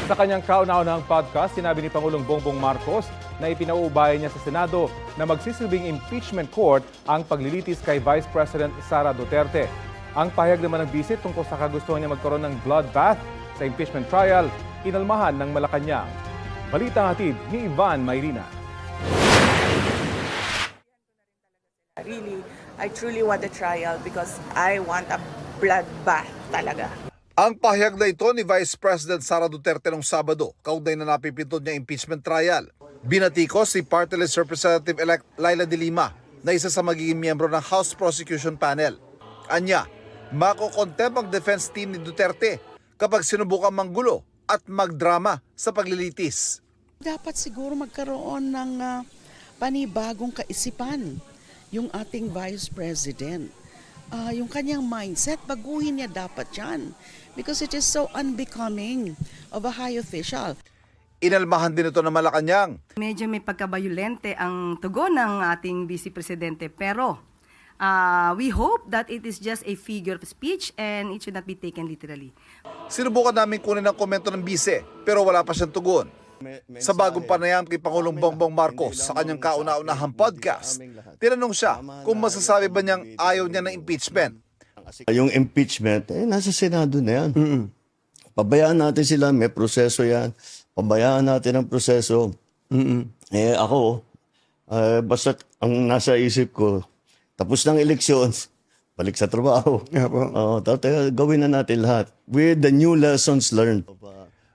Sa kanyang kauna-unahang podcast, sinabi ni Pangulong Bongbong Marcos na ipinauubayan niya sa Senado na magsisilbing impeachment court ang paglilitis kay Vice President Sara Duterte. Ang pahayag naman ng bisit tungkol sa kagustuhan niya magkaroon ng bloodbath sa impeachment trial, inalmahan ng Malacanang. Balitang hatid ni Ivan Mayrina. Really, I truly want a trial because I want a bloodbath talaga. Ang pahayag na ito ni Vice President Sara Duterte noong Sabado, kaugnay na napipindot niya impeachment trial. Binatikos si Party List Representative-elect Laila de Lima na isa sa magiging miyembro ng House Prosecution Panel. Anya, makokontempt ang defense team ni Duterte kapag sinubukan manggulo at magdrama sa paglilitis. Dapat siguro magkaroon ng panibagong kaisipan yung ating Vice President. Yung kanyang mindset, baguhin niya dapat yan. Because it is so unbecoming of a high official. Inalmahan din ito ng Malacanang. Medyo may pagkabayulente ang tugon ng ating Vice Presidente, pero we hope that it is just a figure of speech and it should not be taken literally. Sinubukan namin kunin ang komento ng bise pero wala pa siyang tugon. Sa bagong panayam kay Pangulong Bongbong Marcos sa kanyang kauna-unahang podcast, tinanong siya kung masasabi ba niyang ayaw niya ng impeachment. Yung impeachment, nasa Senado na yan. Pabayaan natin sila, may proseso yan. Pabayaan natin ang proseso. Ako, basta ang nasa isip ko, tapos ng eleksyon, balik sa trabaho. Gawin na natin lahat. With the new lessons learned.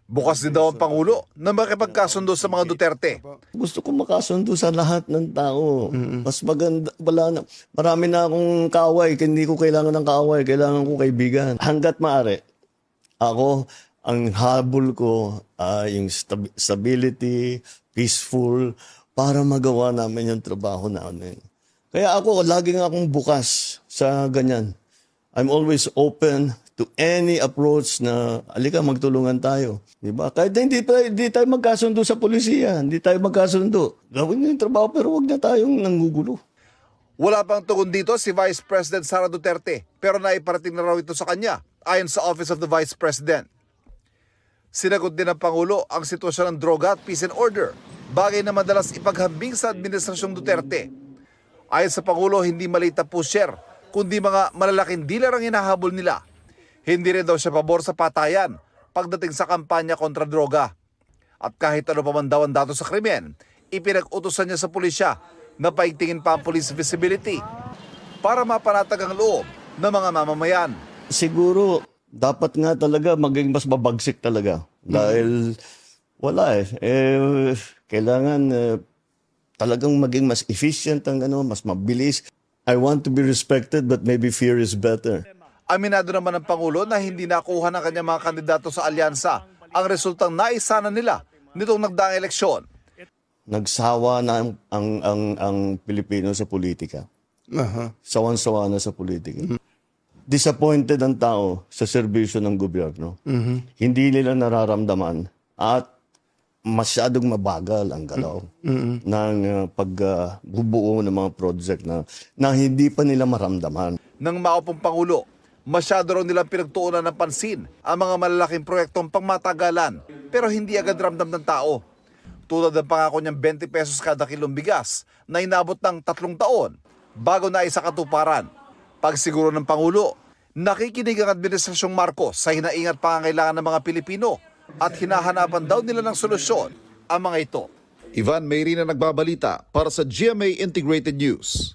Bukas din daw ang Pangulo na makipagkasundo sa mga Duterte. Gusto ko makasundo sa lahat ng tao. Mas maganda, marami na akong kaaway, hindi ko kailangan ng kaaway, kailangan ko kaibigan. Hanggat maaari, ako, ang habol ko, yung stability, peaceful, para magawa namin yung trabaho namin. Kaya ako, laging akong bukas sa ganyan. I'm always open to any approach na, alika, magtulungan tayo. Diba? Kahit hindi tayo magkasundo sa polisiya, hindi tayo magkasundo. Gawin nyo yung trabaho pero wag na tayong nanggugulo. Wala pang tugon dito si Vice President Sara Duterte pero naiparating na raw ito sa kanya ayon sa Office of the Vice President. Sinagot din ng Pangulo ang sitwasyon ng droga at peace and order, bagay na madalas ipaghambing sa Administrasyong Duterte. Ayon sa Pangulo, hindi maliit na pusher, kundi mga malalaking dealer ang hinahabol nila. Hindi rin daw siya pabor sa patayan pagdating sa kampanya kontra droga. At kahit ano pa man daw ang dato sa krimen, ipinag-utusan niya sa pulisya na paigtingin pa ang police visibility para mapanatag ang loob ng mga mamamayan. Siguro, dapat nga talaga maging mas mabagsik talaga. Dahil wala kailangan talagang maging mas efficient ang mas mabilis. I want to be respected but maybe fear is better. Aminado naman ng Pangulo na hindi nakuha ng kanyang mga kandidato sa alyansa ang resultang naisana nila nitong nagdaang eleksyon. Nagsawa na ang Pilipino sa politika. Sawan-sawa na sa politika. Disappointed ang tao sa serbisyo ng gobyerno. Hindi nila nararamdaman at masyadong mabagal ang galaw ng pagbubuo ng mga project na hindi pa nila maramdaman. Nang maupong Pangulo, masyado raw nilang pinagtuunan ng pansin ang mga malalaking proyektong pangmatagalan pero hindi agad ramdam ng tao. Tulad ng pangako niyang 20 pesos kada kilong bigas na inabot ng 3 taon bago na isa katuparan. Pagsiguro ng Pangulo, nakikinig ang Administrasyong Marcos sa hinaingat pangangailangan ng mga Pilipino at hinahanapan daw nila ng solusyon ang mga ito. Ivan Mayrina nagbabalita para sa GMA Integrated News.